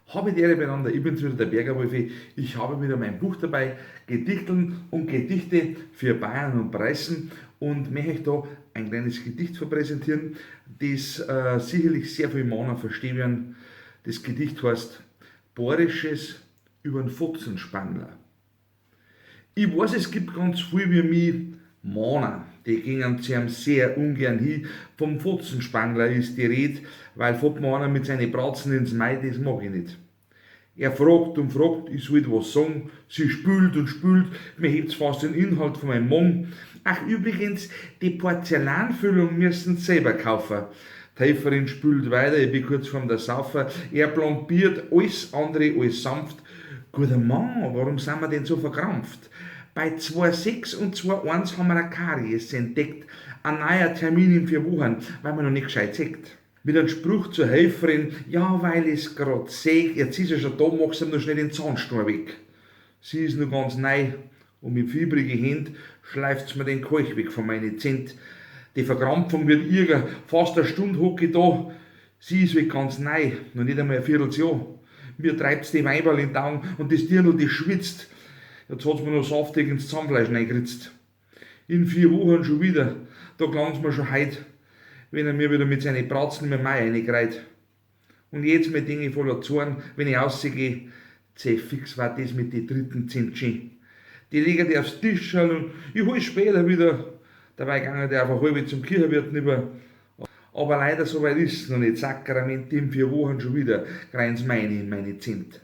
Habe die Ehre beieinander, ich bin's wieder, der Bergerwolfi. Ich habe wieder mein Buch dabei, Gedichteln und Gedichte für Bayern und Preußen, und möchte euch da ein kleines Gedicht präsentieren, das sicherlich sehr viele Männer verstehen werden. Das Gedicht heißt Bayerisches über den Fotzenspangler. Ich weiß, es gibt ganz viel wie mich Männer, die gehen zu einem sehr ungern hin. Vom Fotzenspangler ist die Rede, weil fährt man einer mit seinen Bratzen ins Mai, das mag ich nicht. Er fragt und fragt, ich sollte was sagen, sie spült und spült, mir hebt's fast den Inhalt von meinem Mund. Ach übrigens, die Porzellanfüllung müssen sie selber kaufen. Die Helferin spült weiter, ich bin kurz vorm der Saufer. Er plombiert alles andere als sanft. Guter Mann, warum sind wir denn so verkrampft? Bei 2,6 und 2,1 haben wir eine Karies entdeckt. Ein neuer Termin in 4 Wochen, weil man noch nicht gescheit sagt. Mit einem Spruch zur Helferin, ja, weil ich's grad seh, jetzt ist er schon da, machst du ihm noch schnell den Zahnstocher weg. Sie ist noch ganz neu und mit fiebrigen Händen schleift's mir den Kalk weg von meinen Zent. Die Verkrampfung wird irger, fast eine Stunde hocke ich da. Sie ist weg ganz neu, noch nicht einmal ein Vierteljahr. Mir treibt's die Weiberl in die Augen und das Dirndl, das schwitzt. Jetzt hat's mir noch saftig ins Zahnfleisch reingeritzt. In 4 Wochen schon wieder, da klang's mir schon heut, wenn er mir wieder mit seinen Bratzen mit Mai reinkreit. Und jetzt mit Dinge voller Zorn, wenn ich rausgehe, zäh fix war das mit den dritten Zentchen. Die legen die aufs Tisch und ich hol später wieder. Dabei gingen die auf eine halbe zum Kirchenwirt über. Aber leider so weit ist es noch nicht. Sakrament in 4 Wochen schon wieder, greifen meine in meine Zent.